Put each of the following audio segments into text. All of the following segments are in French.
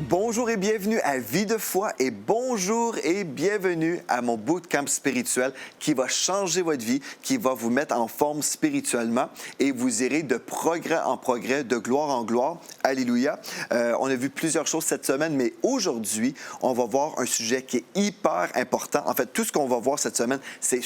Bonjour et bienvenue à Vie de foi et bonjour et bienvenue à mon bootcamp spirituel qui va changer votre vie, qui va vous mettre en forme spirituellement et vous irez de progrès en progrès, de gloire en gloire. Alléluia. On a vu plusieurs choses cette semaine, mais aujourd'hui, on va voir un sujet qui est hyper important. En fait, tout ce qu'on va voir cette semaine, c'est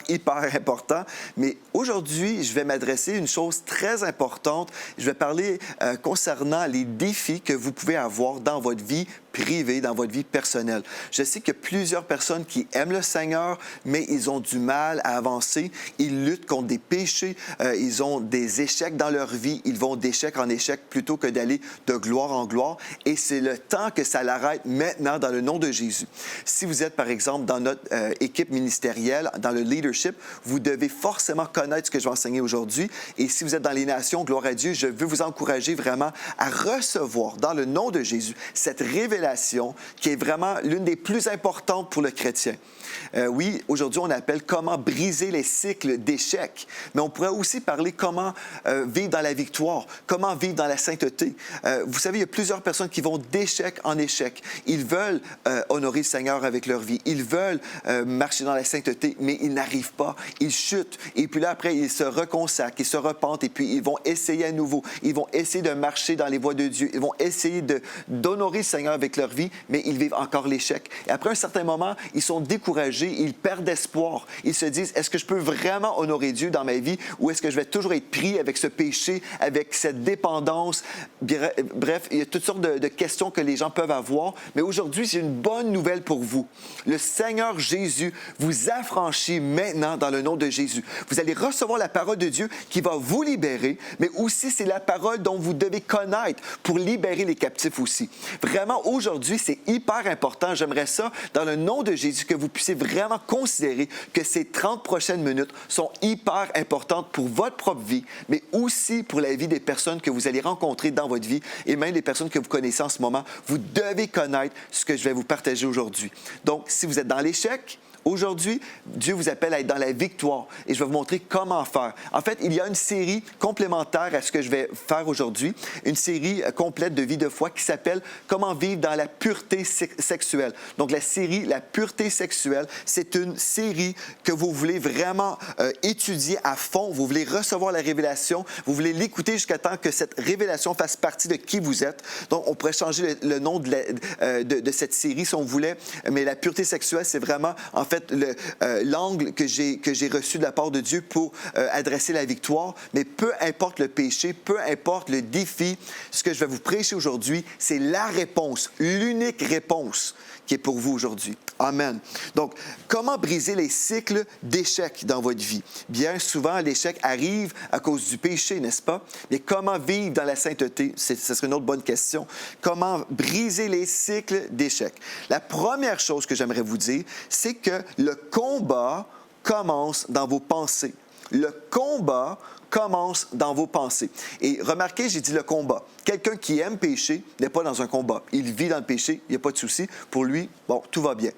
hyper important. Mais aujourd'hui, je vais m'adresser à une chose très importante. Je vais parler concernant les défis que vous pouvez avoir dans votre vie privée, dans votre vie personnelle. Je sais qu'il y a plusieurs personnes qui aiment le Seigneur, mais ils ont du mal à avancer. Ils luttent contre des péchés, ils ont des échecs dans leur vie, ils vont d'échec en échec plutôt que d'aller de gloire en gloire. Et c'est le temps que ça l'arrête maintenant dans le nom de Jésus. Si vous êtes, par exemple, dans notre équipe ministérielle, dans le leadership, vous devez forcément connaître ce que je vais enseigner aujourd'hui. Et si vous êtes dans les nations, gloire à Dieu, je veux vous encourager vraiment à recevoir dans le nom de Jésus cette révélation qui est vraiment l'une des plus importantes pour le chrétien. Oui, aujourd'hui, on appelle comment briser les cycles d'échecs, mais on pourrait aussi parler comment vivre dans la victoire, comment vivre dans la sainteté. Vous savez, il y a plusieurs personnes qui vont d'échec en échec. Ils veulent honorer le Seigneur avec leur vie. Ils veulent marcher dans la sainteté, mais ils n'arrivent pas. Ils chutent. Et puis là, après, ils se reconsacrent, ils se repentent, et puis ils vont essayer à nouveau. Ils vont essayer de marcher dans les voies de Dieu. Ils vont essayer d'honorer le Seigneur avec leur vie, mais ils vivent encore l'échec. Et après un certain moment, ils sont découragés, ils perdent espoir. Ils se disent, est-ce que je peux vraiment honorer Dieu dans ma vie ou est-ce que je vais toujours être pris avec ce péché, avec cette dépendance? Bref, il y a toutes sortes de questions que les gens peuvent avoir, mais aujourd'hui, j'ai une bonne nouvelle pour vous. Le Seigneur Jésus vous affranchit maintenant dans le nom de Jésus. Vous allez recevoir la parole de Dieu qui va vous libérer, mais aussi c'est la parole dont vous devez connaître pour libérer les captifs aussi. Vraiment, aujourd'hui, c'est hyper important. J'aimerais ça, dans le nom de Jésus, que vous puissiez vraiment considérer que ces 30 prochaines minutes sont hyper importantes pour votre propre vie, mais aussi pour la vie des personnes que vous allez rencontrer dans votre vie et même les personnes que vous connaissez en ce moment. Vous devez connaître ce que je vais vous partager aujourd'hui. Donc, si vous êtes dans l'échec, aujourd'hui, Dieu vous appelle à être dans la victoire et je vais vous montrer comment faire. En fait, il y a une série complémentaire à ce que je vais faire aujourd'hui, une série complète de vie de foi qui s'appelle « Comment vivre dans la pureté sexuelle ». Donc, la série « La pureté sexuelle », c'est une série que vous voulez vraiment étudier à fond, vous voulez recevoir la révélation, vous voulez l'écouter jusqu'à temps que cette révélation fasse partie de qui vous êtes. Donc, on pourrait changer le nom de cette série si on voulait, mais la pureté sexuelle, c'est vraiment, en fait, l'angle que j'ai reçu de la part de Dieu pour adresser la victoire. Mais peu importe le péché, peu importe le défi, ce que je vais vous prêcher aujourd'hui, c'est la réponse, l'unique réponse qui est pour vous aujourd'hui. Amen. Donc, comment briser les cycles d'échecs dans votre vie? Bien souvent, l'échec arrive à cause du péché, n'est-ce pas? Mais comment vivre dans la sainteté? Ce serait une autre bonne question. Comment briser les cycles d'échecs? La première chose que j'aimerais vous dire, c'est que le combat commence dans vos pensées. Le combat commence dans vos pensées. Et remarquez, j'ai dit le combat. Quelqu'un qui aime pécher n'est pas dans un combat. Il vit dans le péché, il n'y a pas de souci. Pour lui, bon, tout va bien.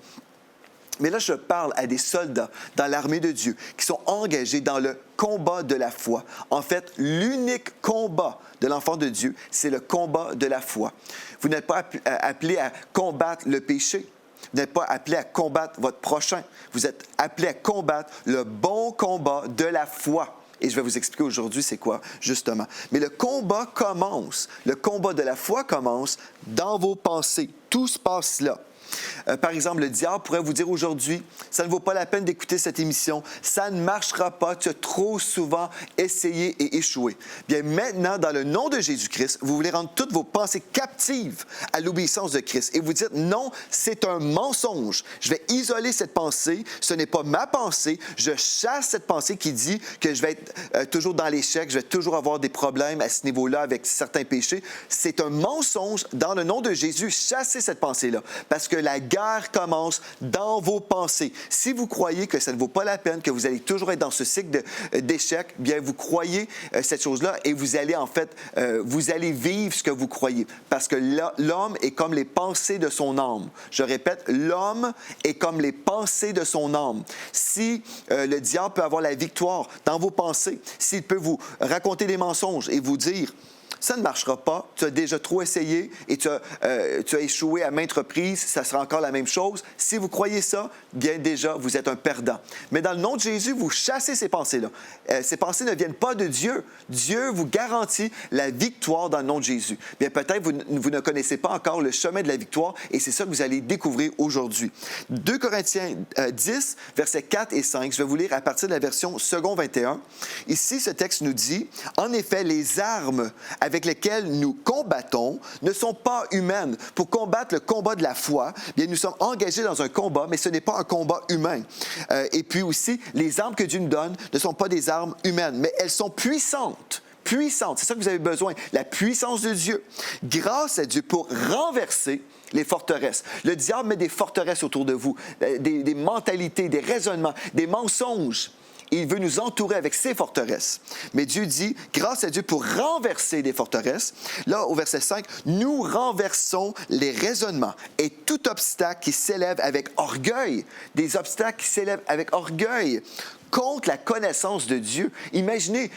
Mais là, je parle à des soldats dans l'armée de Dieu qui sont engagés dans le combat de la foi. En fait, l'unique combat de l'enfant de Dieu, c'est le combat de la foi. Vous n'êtes pas appelé à combattre le péché. Vous n'êtes pas appelé à combattre votre prochain. Vous êtes appelé à combattre le bon combat de la foi. Et je vais vous expliquer aujourd'hui c'est quoi, justement. Mais le combat de la foi commence dans vos pensées. Tout se passe là. Par exemple, le diable pourrait vous dire aujourd'hui, ça ne vaut pas la peine d'écouter cette émission, ça ne marchera pas, tu as trop souvent essayé et échoué. Bien maintenant, dans le nom de Jésus-Christ, vous voulez rendre toutes vos pensées captives à l'obéissance de Christ et vous dites, non, c'est un mensonge. Je vais isoler cette pensée, ce n'est pas ma pensée, je chasse cette pensée qui dit que je vais être toujours dans l'échec, je vais toujours avoir des problèmes à ce niveau-là avec certains péchés. C'est un mensonge dans le nom de Jésus, chassez cette pensée-là, parce que la guerre commence dans vos pensées. Si vous croyez que ça ne vaut pas la peine, que vous allez toujours être dans ce cycle d'échec, bien, vous croyez cette chose-là et vous allez, en fait, vous allez vivre ce que vous croyez. Parce que l'homme est comme les pensées de son âme. Je répète, l'homme est comme les pensées de son âme. Si le diable peut avoir la victoire dans vos pensées, s'il peut vous raconter des mensonges et vous dire ça ne marchera pas, tu as déjà trop essayé et tu as échoué à maintes reprises, ça sera encore la même chose. Si vous croyez ça, bien déjà, vous êtes un perdant. Mais dans le nom de Jésus, vous chassez ces pensées-là. Ces pensées ne viennent pas de Dieu. Dieu vous garantit la victoire dans le nom de Jésus. Bien, peut-être vous ne connaissez pas encore le chemin de la victoire et c'est ça que vous allez découvrir aujourd'hui. 2 Corinthiens 10, versets 4 et 5, je vais vous lire à partir de la version second 21. Ici, ce texte nous dit, « En effet, les armes avec lesquelles nous combattons ne sont pas humaines. Pour combattre le combat de la foi, bien, nous sommes engagés dans un combat, mais ce n'est pas un combat humain. Et puis aussi, les armes que Dieu nous donne ne sont pas des armes humaines, mais elles sont puissantes. Puissantes, c'est ça que vous avez besoin, la puissance de Dieu. Grâce à Dieu pour renverser les forteresses. Le diable met des forteresses autour de vous, des mentalités, des raisonnements, des mensonges. Il veut nous entourer avec ses forteresses. Mais Dieu dit, grâce à Dieu pour renverser les forteresses, là au verset 5, nous renversons les raisonnements et tout obstacle qui s'élève avec orgueil, des obstacles qui s'élèvent avec orgueil contre la connaissance de Dieu. Imaginez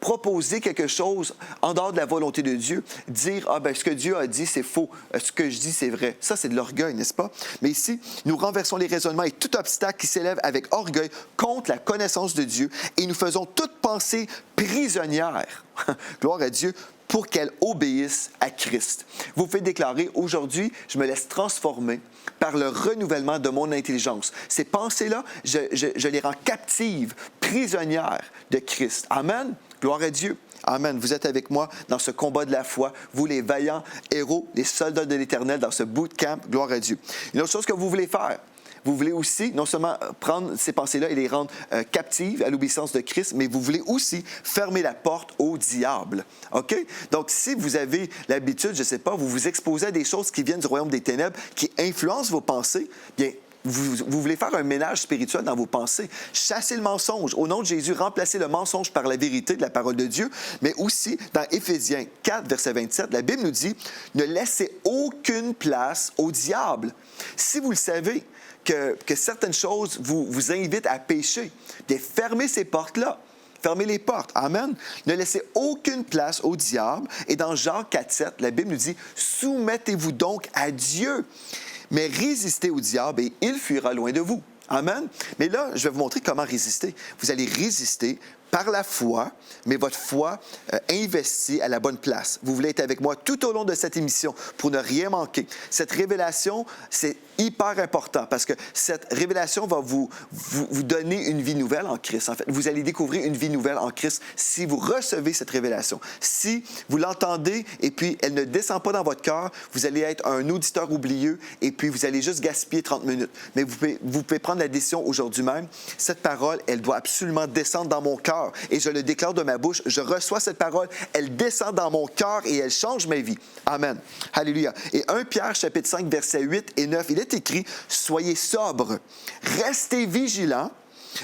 proposer quelque chose en dehors de la volonté de Dieu, dire « Ah ben ce que Dieu a dit, c'est faux, ce que je dis, c'est vrai. » Ça, c'est de l'orgueil, n'est-ce pas? Mais ici, nous renversons les raisonnements et tout obstacle qui s'élève avec orgueil contre la connaissance de Dieu et nous faisons toute pensée prisonnière. Gloire à Dieu, pour qu'elle obéisse à Christ. Vous pouvez déclarer, aujourd'hui, je me laisse transformer par le renouvellement de mon intelligence. Ces pensées-là, je les rends captives, prisonnières de Christ. Amen. Gloire à Dieu. Amen. Vous êtes avec moi dans ce combat de la foi, vous les vaillants héros, les soldats de l'Éternel dans ce bootcamp. Gloire à Dieu. Une autre chose que vous voulez faire, vous voulez aussi non seulement prendre ces pensées-là et les rendre captives à l'obéissance de Christ, mais vous voulez aussi fermer la porte au diable. OK? Donc, si vous avez l'habitude, je ne sais pas, vous vous exposez à des choses qui viennent du royaume des ténèbres, qui influencent vos pensées, bien, vous voulez faire un ménage spirituel dans vos pensées. Chassez le mensonge. Au nom de Jésus, remplacez le mensonge par la vérité de la parole de Dieu. Mais aussi, dans Éphésiens 4, verset 27, la Bible nous dit « Ne laissez aucune place au diable. » Si vous le savez, que certaines choses vous invitent à pécher, bien, fermez ces portes-là. Fermez les portes. Amen. Ne laissez aucune place au diable. Et dans Jean 4, 7, la Bible nous dit « Soumettez-vous donc à Dieu, mais résistez au diable et il fuira loin de vous. » Amen. Mais là, je vais vous montrer comment résister. Vous allez résister par la foi, mais votre foi investie à la bonne place. Vous voulez être avec moi tout au long de cette émission pour ne rien manquer. Cette révélation, c'est hyper important parce que cette révélation va vous donner une vie nouvelle en Christ. En fait, vous allez découvrir une vie nouvelle en Christ si vous recevez cette révélation. Si vous l'entendez et puis elle ne descend pas dans votre cœur, vous allez être un auditeur oublieux et puis vous allez juste gaspiller 30 minutes. Mais vous pouvez prendre la décision aujourd'hui même. Cette parole, elle doit absolument descendre dans mon cœur. Et je le déclare de ma bouche, je reçois cette parole, elle descend dans mon cœur et elle change ma vie. Amen. Alléluia. Et 1 Pierre, chapitre 5, versets 8 et 9, il est écrit, « Soyez sobres, restez vigilants,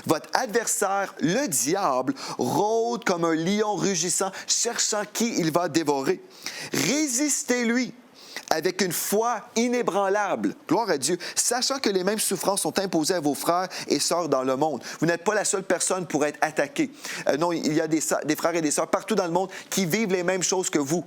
votre adversaire, le diable, rôde comme un lion rugissant, cherchant qui il va dévorer. Résistez-lui avec une foi inébranlable. Gloire à Dieu. Sachant que les mêmes souffrances sont imposées à vos frères et sœurs dans le monde. Vous n'êtes pas la seule personne pour être attaquée. Non, il y a des frères et des sœurs partout dans le monde qui vivent les mêmes choses que vous.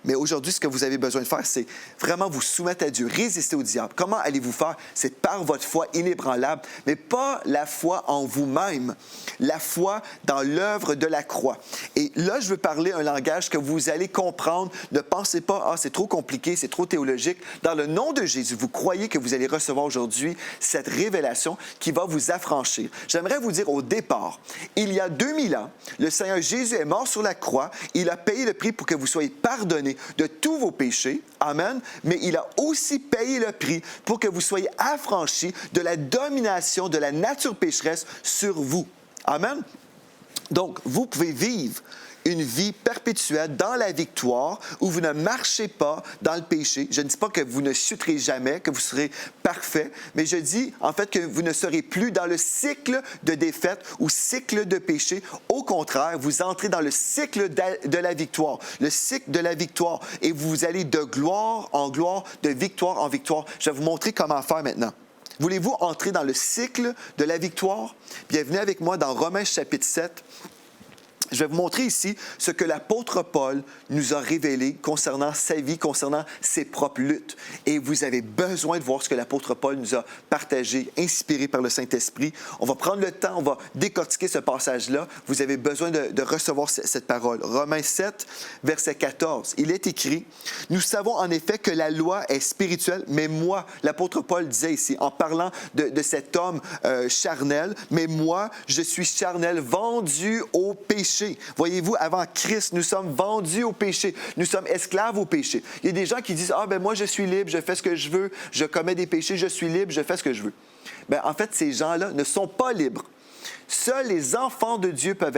Mais aujourd'hui, ce que vous avez besoin de faire, c'est vraiment vous soumettre à Dieu, résister au diable. Comment allez-vous faire? C'est par votre foi inébranlable, mais pas la foi en vous-même, la foi dans l'œuvre de la croix. Et là, je veux parler un langage que vous allez comprendre. Ne pensez pas, « Ah, c'est trop compliqué, c'est trop théologique. » Dans le nom de Jésus, vous croyez que vous allez recevoir aujourd'hui cette révélation qui va vous affranchir. J'aimerais vous dire au départ, il y a 2000 ans, le Seigneur Jésus est mort sur la croix. Il a payé le prix pour que vous soyez pardonnés de tous vos péchés. Amen. Mais il a aussi payé le prix pour que vous soyez affranchis de la domination de la nature pécheresse sur vous. Amen. Donc, vous pouvez vivre une vie perpétuelle dans la victoire où vous ne marchez pas dans le péché. Je ne dis pas que vous ne chuterez jamais, que vous serez parfait, mais je dis en fait que vous ne serez plus dans le cycle de défaite ou cycle de péché. Au contraire, vous entrez dans le cycle de la victoire, le cycle de la victoire, et vous allez de gloire en gloire, de victoire en victoire. Je vais vous montrer comment faire maintenant. Voulez-vous entrer dans le cycle de la victoire? Bienvenue avec moi dans Romains chapitre 7. Je vais vous montrer ici ce que l'apôtre Paul nous a révélé concernant sa vie, concernant ses propres luttes. Et vous avez besoin de voir ce que l'apôtre Paul nous a partagé, inspiré par le Saint-Esprit. On va prendre le temps, on va décortiquer ce passage-là. Vous avez besoin de recevoir cette parole. Romains 7, verset 14. Il est écrit, « Nous savons en effet que la loi est spirituelle, mais moi, l'apôtre Paul disait ici, en parlant de cet homme charnel, mais moi, je suis charnel, vendu au péché. » Voyez-vous, avant Christ, nous sommes vendus au péché. Nous sommes esclaves au péché. Il y a des gens qui disent, « Ah, ben moi, je suis libre, je fais ce que je veux, je commets des péchés, je suis libre, je fais ce que je veux. » Ben, en fait, ces gens-là ne sont pas libres. Seuls les enfants de Dieu peuvent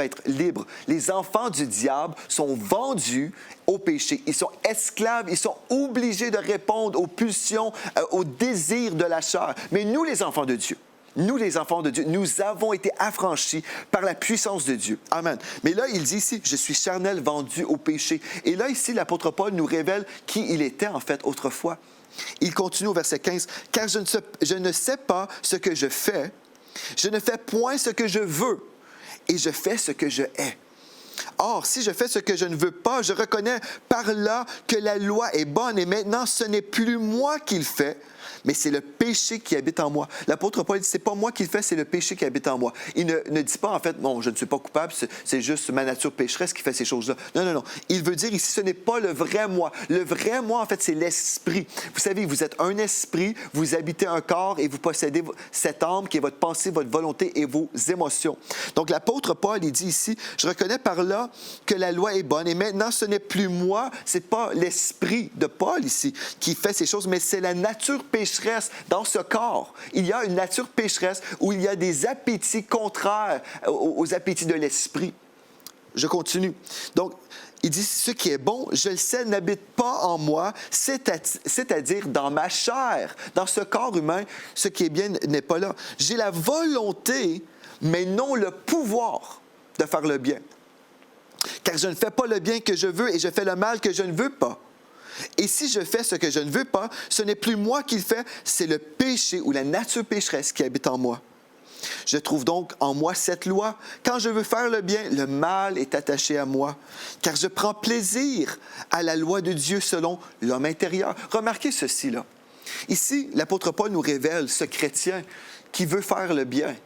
être libres. Les enfants du diable sont vendus au péché. Ils sont esclaves, ils sont obligés de répondre aux pulsions, aux désirs de la chair. Mais nous, les enfants de Dieu, nous avons été affranchis par la puissance de Dieu. Amen. Mais là, il dit ici, « Je suis charnel, vendu au péché. » Et là, ici, l'apôtre Paul nous révèle qui il était, en fait, autrefois. Il continue au verset 15, « Car je ne sais pas ce que je fais. Je ne fais point ce que je veux, et je fais ce que je hais. Or, si je fais ce que je ne veux pas, je reconnais par là que la loi est bonne, et maintenant, ce n'est plus moi qui le fais, mais c'est le péché qui habite en moi. » L'apôtre Paul dit, c'est pas moi qui le fais, c'est le péché qui habite en moi. Il ne dit pas, en fait, non, je ne suis pas coupable, c'est juste ma nature pécheresse qui fait ces choses-là. Non, non, non. Il veut dire ici, ce n'est pas le vrai moi. Le vrai moi, en fait, c'est l'esprit. Vous savez, vous êtes un esprit, vous habitez un corps et vous possédez cette âme qui est votre pensée, votre volonté et vos émotions. Donc, l'apôtre Paul, il dit ici, je reconnais par là que la loi est bonne et maintenant, ce n'est plus moi, c'est pas l'esprit de Paul ici qui fait ces choses, mais c'est la nature pécheresse dans ce corps. Il y a une nature pécheresse où il y a des appétits contraires aux appétits de l'esprit. Je continue. Donc, il dit, ce qui est bon, je le sais, n'habite pas en moi, c'est-à-dire dans ma chair. Dans ce corps humain, ce qui est bien n'est pas là. J'ai la volonté, mais non le pouvoir de faire le bien. Car je ne fais pas le bien que je veux et je fais le mal que je ne veux pas. Et si je fais ce que je ne veux pas, ce n'est plus moi qui le fais, c'est le péché ou la nature pécheresse qui habite en moi. Je trouve donc en moi cette loi. Quand je veux faire le bien, le mal est attaché à moi, car je prends plaisir à la loi de Dieu selon l'homme intérieur. Remarquez ceci là. Ici, l'apôtre Paul nous révèle ce chrétien qui veut faire le bien.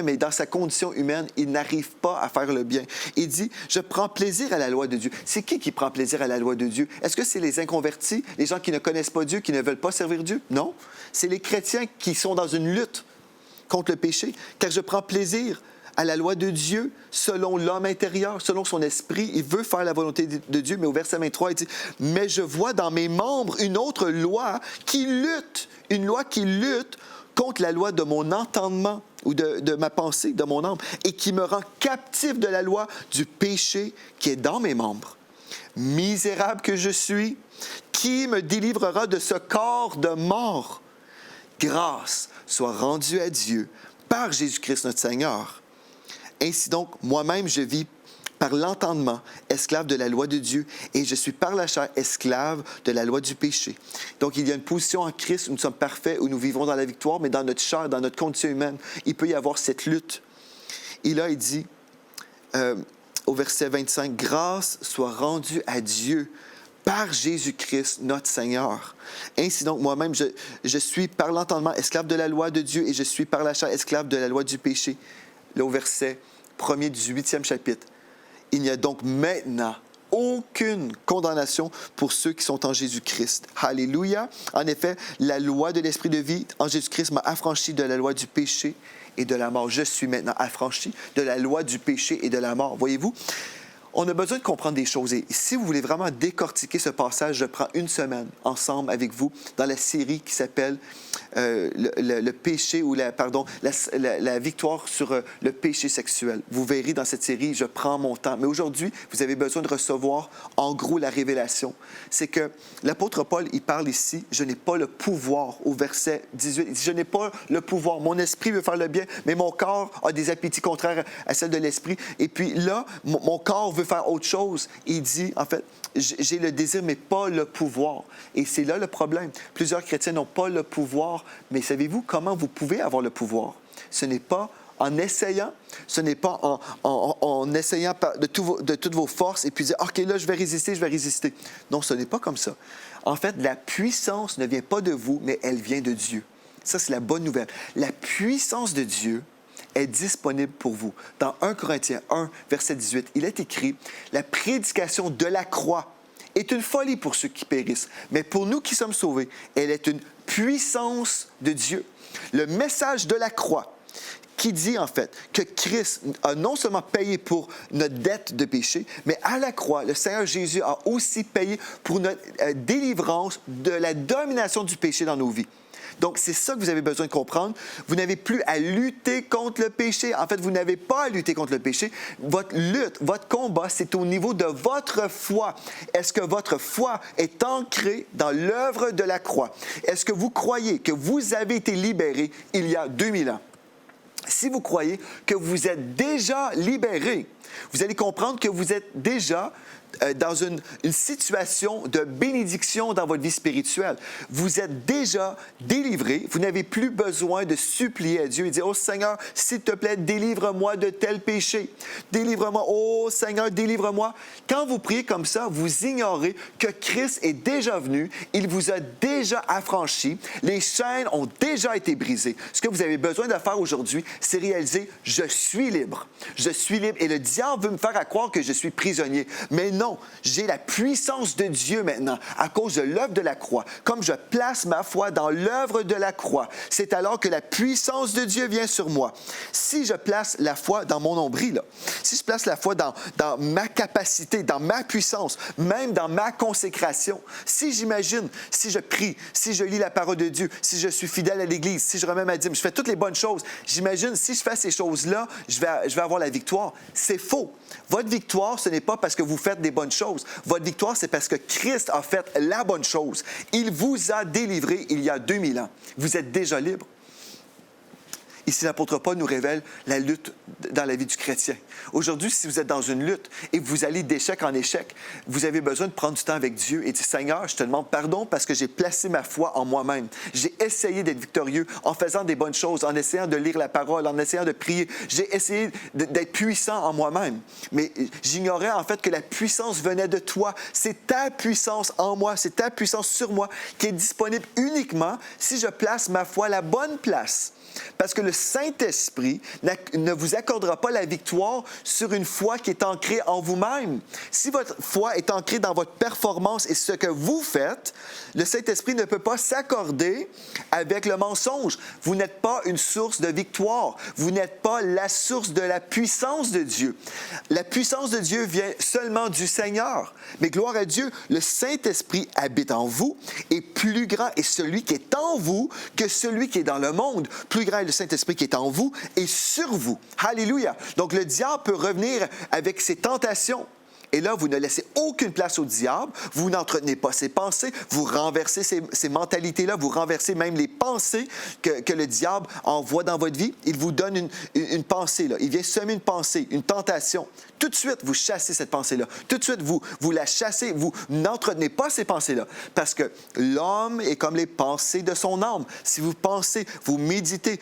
Mais dans sa condition humaine, il n'arrive pas à faire le bien. Il dit, je prends plaisir à la loi de Dieu. C'est qui prend plaisir à la loi de Dieu? Est-ce que c'est les inconvertis, les gens qui ne connaissent pas Dieu, qui ne veulent pas servir Dieu? Non. C'est les chrétiens qui sont dans une lutte contre le péché, car je prends plaisir à la loi de Dieu selon l'homme intérieur, selon son esprit. Il veut faire la volonté de Dieu, mais au verset 23, il dit, « Mais je vois dans mes membres une autre loi qui lutte, contre la loi de mon entendement ou de ma pensée, de mon âme, et qui me rend captif de la loi du péché qui est dans mes membres. Misérable que je suis, qui me délivrera de ce corps de mort? Grâce soit rendue à Dieu par Jésus-Christ notre Seigneur. Ainsi donc, moi-même, je vis par l'entendement, esclave de la loi de Dieu, et je suis par la chair esclave de la loi du péché. » Donc, il y a une position en Christ où nous sommes parfaits, où nous vivons dans la victoire, mais dans notre chair, dans notre condition humaine, il peut y avoir cette lutte. Et là, il dit, au verset 25, « Grâce soit rendue à Dieu par Jésus-Christ, notre Seigneur. Ainsi donc, moi-même, je suis par l'entendement esclave de la loi de Dieu, et je suis par la chair esclave de la loi du péché. » Là, au verset 1er du 8e chapitre. « Il n'y a donc maintenant aucune condamnation pour ceux qui sont en Jésus-Christ. » Alléluia! En effet, la loi de l'Esprit de vie en Jésus-Christ m'a affranchi de la loi du péché et de la mort. Je suis maintenant affranchi de la loi du péché et de la mort. Voyez-vous? On a besoin de comprendre des choses. Et si vous voulez vraiment décortiquer ce passage, je prends une semaine ensemble avec vous dans la série qui s'appelle le péché ou la victoire sur le péché sexuel. Vous verrez dans cette série, je prends mon temps. Mais aujourd'hui, vous avez besoin de recevoir en gros la révélation. C'est que l'apôtre Paul, il parle ici, je n'ai pas le pouvoir au verset 18. Il dit, je n'ai pas le pouvoir. Mon esprit veut faire le bien, mais mon corps a des appétits contraires à celles de l'esprit. Et puis là, mon corps veut faire autre chose. Il dit, en fait, j'ai le désir, mais pas le pouvoir. Et c'est là le problème. Plusieurs chrétiens n'ont pas le pouvoir, mais savez-vous comment vous pouvez avoir le pouvoir? Ce n'est pas en essayant, ce n'est pas en essayant de toutes vos forces et puis dire, OK, là, je vais résister, je vais résister. Non, ce n'est pas comme ça. En fait, la puissance ne vient pas de vous, mais elle vient de Dieu. Ça, c'est la bonne nouvelle. La puissance de Dieu est disponible pour vous. Dans 1 Corinthiens 1, verset 18, il est écrit, « La prédication de la croix est une folie pour ceux qui périssent, mais pour nous qui sommes sauvés, elle est une puissance de Dieu. » Le message de la croix qui dit en fait que Christ a non seulement payé pour notre dette de péché, mais à la croix, le Seigneur Jésus a aussi payé pour notre délivrance de la domination du péché dans nos vies. Donc, c'est ça que vous avez besoin de comprendre. Vous n'avez plus à lutter contre le péché. En fait, vous n'avez pas à lutter contre le péché. Votre lutte, votre combat, c'est au niveau de votre foi. Est-ce que votre foi est ancrée dans l'œuvre de la croix? Est-ce que vous croyez que vous avez été libéré il y a 2000 ans? Si vous croyez que vous êtes déjà libéré, vous allez comprendre que vous êtes déjà dans une situation de bénédiction dans votre vie spirituelle. Vous êtes déjà délivré. Vous n'avez plus besoin de supplier à Dieu et dire, « Oh Seigneur, s'il te plaît, délivre-moi de tel péché. Délivre-moi. Oh Seigneur, délivre-moi. » Quand vous priez comme ça, vous ignorez que Christ est déjà venu. Il vous a déjà affranchi. Les chaînes ont déjà été brisées. Ce que vous avez besoin de faire aujourd'hui, c'est réaliser, « Je suis libre. Je suis libre. » Et le diable veut me faire croire que je suis prisonnier. Mais non, j'ai la puissance de Dieu maintenant à cause de l'œuvre de la croix. Comme je place ma foi dans l'œuvre de la croix, c'est alors que la puissance de Dieu vient sur moi. Si je place la foi dans mon nombril, là, si je place la foi dans ma capacité, dans ma puissance, même dans ma consécration, si j'imagine, si je prie, si je lis la parole de Dieu, si je suis fidèle à l'Église, si je remets ma dîme, je fais toutes les bonnes choses, j'imagine, si je fais ces choses-là, je vais avoir la victoire. C'est faux. Votre victoire, ce n'est pas parce que vous faites des bonnes choses. Votre victoire, c'est parce que Christ a fait la bonne chose. Il vous a délivré il y a 2000 ans. Vous êtes déjà libre. Ici, l'apôtre Paul nous révèle la lutte dans la vie du chrétien. Aujourd'hui, si vous êtes dans une lutte et vous allez d'échec en échec, vous avez besoin de prendre du temps avec Dieu et dire, « Seigneur, je te demande pardon parce que j'ai placé ma foi en moi-même. J'ai essayé d'être victorieux en faisant des bonnes choses, en essayant de lire la parole, en essayant de prier. J'ai essayé d'être puissant en moi-même. Mais j'ignorais en fait que la puissance venait de toi. C'est ta puissance en moi, c'est ta puissance sur moi qui est disponible uniquement si je place ma foi à la bonne place. » Parce que le Saint-Esprit ne vous accordera pas la victoire sur une foi qui est ancrée en vous-même. Si votre foi est ancrée dans votre performance et ce que vous faites, le Saint-Esprit ne peut pas s'accorder avec le mensonge. Vous n'êtes pas une source de victoire. Vous n'êtes pas la source de la puissance de Dieu. La puissance de Dieu vient seulement du Seigneur. Mais gloire à Dieu, le Saint-Esprit habite en vous et plus grand est celui qui est en vous que celui qui est dans le monde. Plus grand est le Saint-Esprit qui est en vous et sur vous. Alléluia! Donc, le diable peut revenir avec ses tentations. Et là, vous ne laissez aucune place au diable, vous n'entretenez pas ses pensées, vous renversez ces mentalités-là, vous renversez même les pensées que le diable envoie dans votre vie. Il vous donne une pensée, là. Il vient semer une pensée, une tentation. Tout de suite, vous chassez cette pensée-là. Tout de suite, vous la chassez, vous n'entretenez pas ces pensées-là. Parce que l'homme est comme les pensées de son âme. Si vous pensez, vous méditez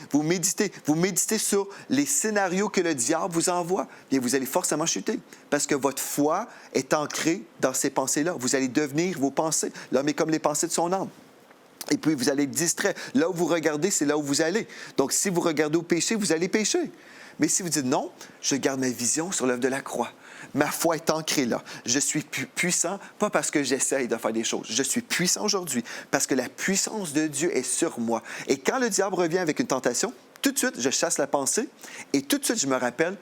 sur les scénarios que le diable vous envoie, bien, vous allez forcément chuter. Parce que votre foi est ancrée dans ces pensées-là. Vous allez devenir vos pensées. L'homme est comme les pensées de son âme. Et puis, vous allez être distrait. Là où vous regardez, c'est là où vous allez. Donc, si vous regardez au péché, vous allez pécher. Mais si vous dites non, je garde ma vision sur l'œuvre de la croix. Ma foi est ancrée là. Je suis puissant, pas parce que j'essaye de faire des choses. Je suis puissant aujourd'hui parce que la puissance de Dieu est sur moi. Et quand le diable revient avec une tentation, tout de suite, je chasse la pensée et tout de suite, je me rappelle,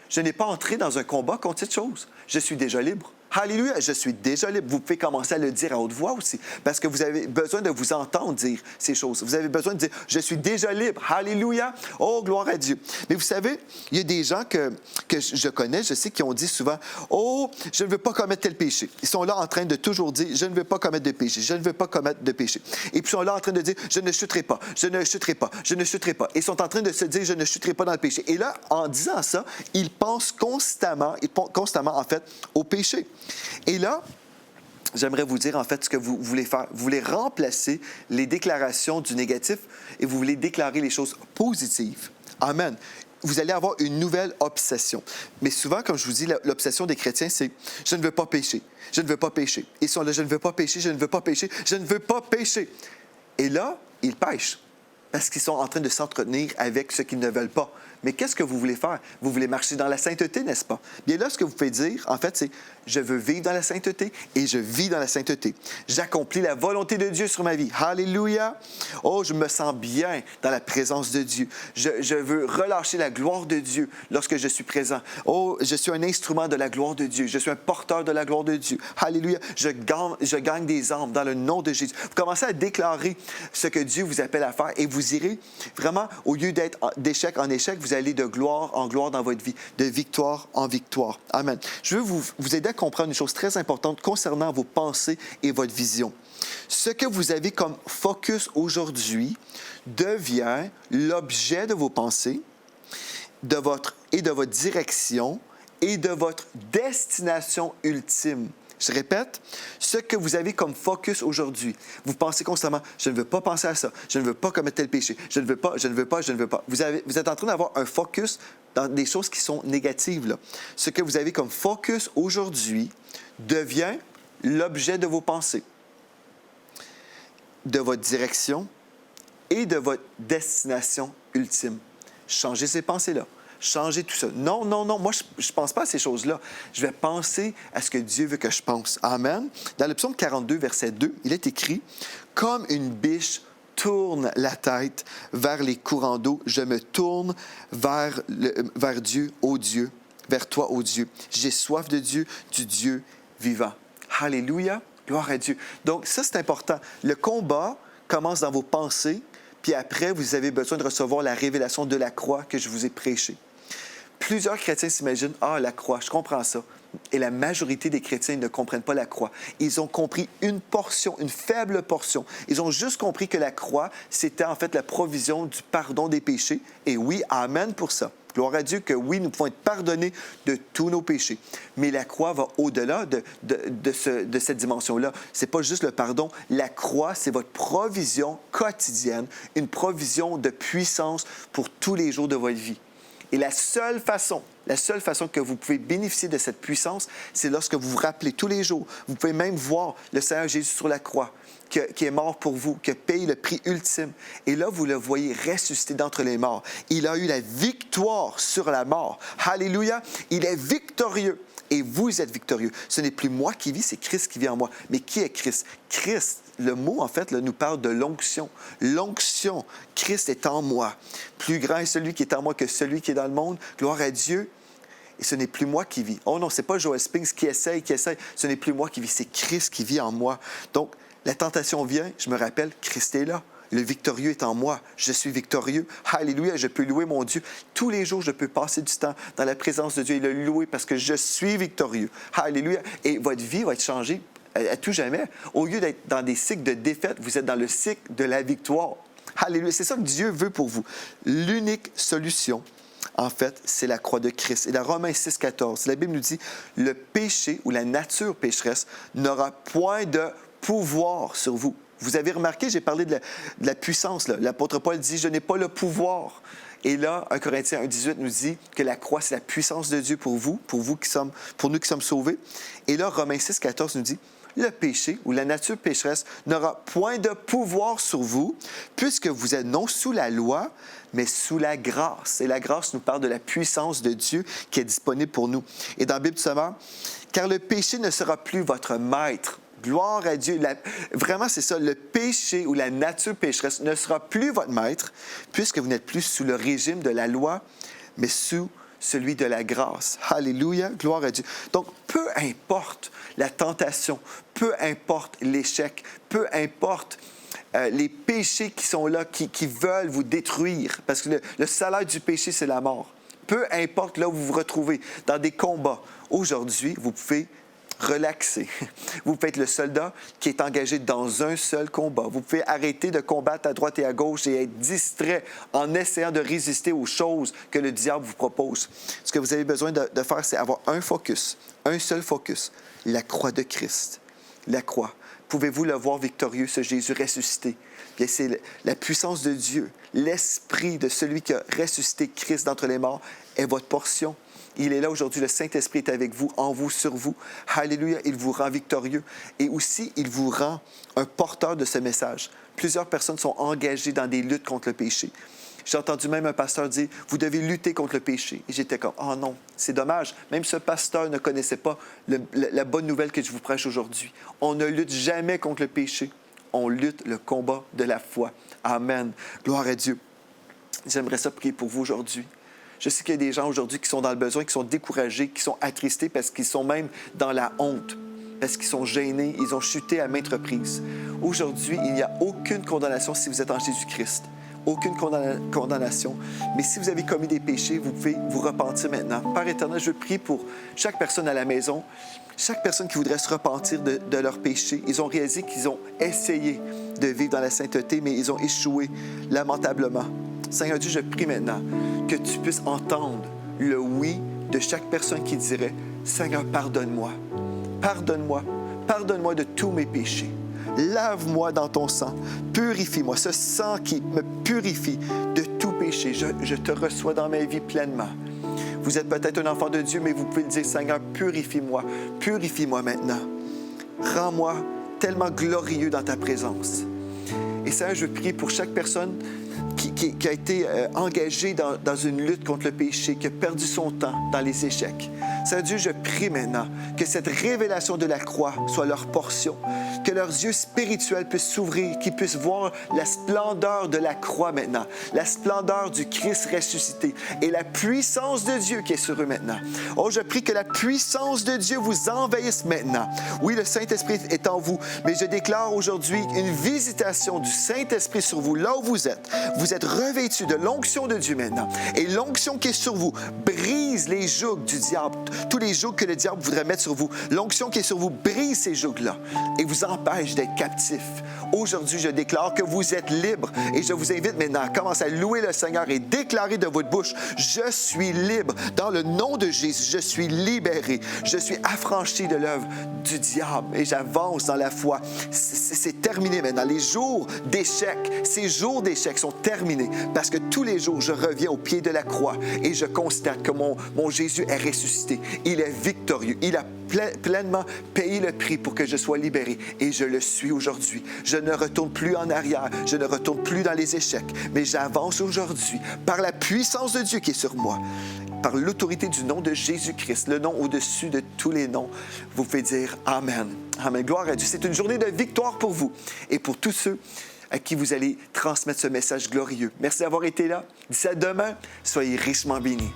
je n'ai pas entré dans un combat contre cette chose. Je suis déjà libre. Alléluia, je suis déjà libre. Vous pouvez commencer à le dire à haute voix aussi, parce que vous avez besoin de vous entendre dire ces choses. Vous avez besoin de dire, je suis déjà libre. Alléluia, oh, gloire à Dieu. Mais vous savez, il y a des gens que je connais, je sais, qui ont dit souvent, oh, je ne veux pas commettre tel péché. Ils sont là en train de toujours dire, je ne veux pas commettre de péché, je ne veux pas commettre de péché. Et puis ils sont là en train de dire, je ne chuterai pas, je ne chuterai pas, je ne chuterai pas. Et ils sont en train de se dire, je ne chuterai pas dans le péché. Et là, en disant ça, ils pensent constamment en fait, au péché. Et là, j'aimerais vous dire en fait ce que vous voulez faire. Vous voulez remplacer les déclarations du négatif et vous voulez déclarer les choses positives. Amen. vous allez avoir une nouvelle obsession. Mais souvent, comme je vous dis, l'obsession des chrétiens, c'est « je ne veux pas pécher, je ne veux pas pécher ». Ils sont là « je ne veux pas pécher, je ne veux pas pécher, je ne veux pas pécher ». Et là, ils pêchent parce qu'ils sont en train de s'entretenir avec ce qu'ils ne veulent pas. Mais qu'est-ce que vous voulez faire? Vous voulez marcher dans la sainteté, n'est-ce pas? Bien là, ce que vous pouvez dire, en fait, c'est « je veux vivre dans la sainteté et je vis dans la sainteté. J'accomplis la volonté de Dieu sur ma vie. Alléluia! Oh, je me sens bien dans la présence de Dieu. Je veux relâcher la gloire de Dieu lorsque je suis présent. Oh, je suis un instrument de la gloire de Dieu. Je suis un porteur de la gloire de Dieu. Alléluia! Je gagne des âmes dans le nom de Jésus. » Vous commencez à déclarer ce que Dieu vous appelle à faire et vous irez vraiment, au lieu d'être d'échec en échec, vous allez de gloire en gloire dans votre vie, de victoire en victoire. Amen. Je veux vous aider à comprendre une chose très importante concernant vos pensées et votre vision. Ce que vous avez comme focus aujourd'hui devient l'objet de vos pensées, de votre direction et de votre destination ultime. Je répète, ce que vous avez comme focus aujourd'hui, vous pensez constamment, je ne veux pas penser à ça, je ne veux pas commettre tel péché, je ne veux pas, je ne veux pas, je ne veux pas. Vous êtes en train d'avoir un focus dans des choses qui sont négatives, là. Ce que vous avez comme focus aujourd'hui devient l'objet de vos pensées, de votre direction et de votre destination ultime. Changez ces pensées-là. Changer tout ça. Non, non, non, moi, je ne pense pas à ces choses-là. Je vais penser à ce que Dieu veut que je pense. Amen. Dans le psaume 42, verset 2, il est écrit « Comme une biche tourne la tête vers les courants d'eau, je me tourne vers Dieu, ô Dieu, vers toi, ô Dieu. J'ai soif de Dieu, du Dieu vivant. » Alléluia, gloire à Dieu. Donc, ça, c'est important. Le combat commence dans vos pensées, puis après, vous avez besoin de recevoir la révélation de la croix que je vous ai prêchée. Plusieurs chrétiens s'imaginent « Ah, la croix, je comprends ça. » Et la majorité des chrétiens ne comprennent pas la croix. Ils ont compris une portion, une faible portion. Ils ont juste compris que la croix, c'était en fait la provision du pardon des péchés. Et oui, amen pour ça. Gloire à Dieu que oui, nous pouvons être pardonnés de tous nos péchés. Mais la croix va au-delà de cette dimension-là. Ce n'est pas juste le pardon. La croix, c'est votre provision quotidienne, une provision de puissance pour tous les jours de votre vie. Et la seule façon que vous pouvez bénéficier de cette puissance, c'est lorsque vous vous rappelez tous les jours. Vous pouvez même voir le Seigneur Jésus sur la croix, qui est mort pour vous, qui a payé le prix ultime. Et là, vous le voyez ressusciter d'entre les morts. Il a eu la victoire sur la mort. Alléluia! Il est victorieux. Et vous êtes victorieux. Ce n'est plus moi qui vis, c'est Christ qui vit en moi. Mais qui est Christ? Christ, le mot, en fait, là, nous parle de l'onction. L'onction, Christ est en moi. Plus grand est celui qui est en moi que celui qui est dans le monde. Gloire à Dieu. Et ce n'est plus moi qui vis. Oh non, ce n'est pas Joel Spinks qui essaye. Ce n'est plus moi qui vis, c'est Christ qui vit en moi. Donc, la tentation vient, je me rappelle, Christ est là. Le victorieux est en moi. Je suis victorieux. Alléluia, je peux louer mon Dieu. Tous les jours, je peux passer du temps dans la présence de Dieu et le louer parce que je suis victorieux. Alléluia. Et votre vie va être changée à tout jamais. Au lieu d'être dans des cycles de défaite, vous êtes dans le cycle de la victoire. Alléluia. C'est ça que Dieu veut pour vous. L'unique solution, en fait, c'est la croix de Christ. Et dans Romains 6, 14, la Bible nous dit « Le péché ou la nature pécheresse n'aura point de pouvoir sur vous. » Vous avez remarqué, j'ai parlé de la puissance. Là. L'apôtre Paul dit « Je n'ai pas le pouvoir ». Et là, 1 Corinthiens 1,18 nous dit que la croix, c'est la puissance de Dieu pour nous qui sommes sauvés. Et là, Romains 6, 14 nous dit « Le péché ou la nature pécheresse n'aura point de pouvoir sur vous, puisque vous êtes non sous la loi, mais sous la grâce. » Et la grâce nous parle de la puissance de Dieu qui est disponible pour nous. Et dans la Bible du Sommeur, « Car le péché ne sera plus votre maître. » Gloire à Dieu. Vraiment, c'est ça. Le péché ou la nature pécheresse ne sera plus votre maître, puisque vous n'êtes plus sous le régime de la loi, mais sous celui de la grâce. Alléluia. Gloire à Dieu. Donc, peu importe la tentation, peu importe l'échec, peu importe les péchés qui sont là, qui veulent vous détruire, parce que le salaire du péché, c'est la mort. Peu importe là où vous vous retrouvez, dans des combats, aujourd'hui, vous pouvez relaxer. Vous pouvez être le soldat qui est engagé dans un seul combat. Vous pouvez arrêter de combattre à droite et à gauche et être distrait en essayant de résister aux choses que le diable vous propose. Ce que vous avez besoin de faire, c'est avoir un focus, un seul focus, la croix de Christ. La croix. Pouvez-vous le voir victorieux, ce Jésus ressuscité? Bien, c'est la puissance de Dieu, l'Esprit de celui qui a ressuscité Christ d'entre les morts est votre portion. Il est là aujourd'hui, le Saint-Esprit est avec vous, en vous, sur vous. Alléluia, il vous rend victorieux. Et aussi, il vous rend un porteur de ce message. Plusieurs personnes sont engagées dans des luttes contre le péché. J'ai entendu même un pasteur dire, vous devez lutter contre le péché. Et j'étais comme, oh non, c'est dommage. Même ce pasteur ne connaissait pas la bonne nouvelle que je vous prêche aujourd'hui. On ne lutte jamais contre le péché. On lutte le combat de la foi. Amen. Gloire à Dieu. J'aimerais ça prier pour vous aujourd'hui. Je sais qu'il y a des gens aujourd'hui qui sont dans le besoin, qui sont découragés, qui sont attristés parce qu'ils sont même dans la honte, parce qu'ils sont gênés, ils ont chuté à maintes reprises. Aujourd'hui, il n'y a aucune condamnation si vous êtes en Jésus-Christ. Aucune condamnation. Mais si vous avez commis des péchés, vous pouvez vous repentir maintenant. Père éternel, je prie pour chaque personne à la maison, chaque personne qui voudrait se repentir de leurs péchés. Ils ont réalisé qu'ils ont essayé de vivre dans la sainteté, mais ils ont échoué lamentablement. Seigneur Dieu, je prie maintenant que tu puisses entendre le oui de chaque personne qui dirait « Seigneur, pardonne-moi, pardonne-moi, pardonne-moi de tous mes péchés. Lave-moi dans ton sang, purifie-moi, ce sang qui me purifie de tout péché. Je te reçois dans ma vie pleinement. » Vous êtes peut-être un enfant de Dieu, mais vous pouvez le dire « Seigneur, purifie-moi maintenant. Rends-moi tellement glorieux dans ta présence. » Et Seigneur, je prie pour chaque personne qui a été engagé dans une lutte contre le péché, qui a perdu son temps dans les échecs. Seigneur Dieu, je prie maintenant que cette révélation de la croix soit leur portion, que leurs yeux spirituels puissent s'ouvrir, qu'ils puissent voir la splendeur de la croix maintenant, la splendeur du Christ ressuscité et la puissance de Dieu qui est sur eux maintenant. Oh, je prie que la puissance de Dieu vous envahisse maintenant. Oui, le Saint-Esprit est en vous, mais je déclare aujourd'hui une visitation du Saint-Esprit sur vous, là où vous êtes. Vous êtes revêtus de l'onction de Dieu maintenant. Et l'onction qui est sur vous brise les jougs du diable, tous les jougs que le diable voudrait mettre sur vous. L'onction qui est sur vous brise ces jougs-là et vous empêche d'être captifs. Aujourd'hui, je déclare que vous êtes libres et je vous invite maintenant à commencer à louer le Seigneur et déclarer de votre bouche, je suis libre. Dans le nom de Jésus, je suis libéré. Je suis affranchi de l'œuvre du diable et j'avance dans la foi. C'est terminé maintenant. Les jours d'échec, ces jours d'échec sont terminés parce que tous les jours, je reviens au pied de la croix et je constate que mon Jésus est ressuscité. Il est victorieux. Il a pleinement payé le prix pour que je sois libéré et je le suis aujourd'hui. Je ne retourne plus en arrière. Je ne retourne plus dans les échecs, mais j'avance aujourd'hui par la puissance de Dieu qui est sur moi. Par l'autorité du nom de Jésus-Christ, le nom au-dessus de tous les noms, vous pouvez dire Amen. Amen. Gloire à Dieu. C'est une journée de victoire pour vous et pour tous ceux à qui vous allez transmettre ce message glorieux. Merci d'avoir été là. D'ici à demain, soyez richement bénis.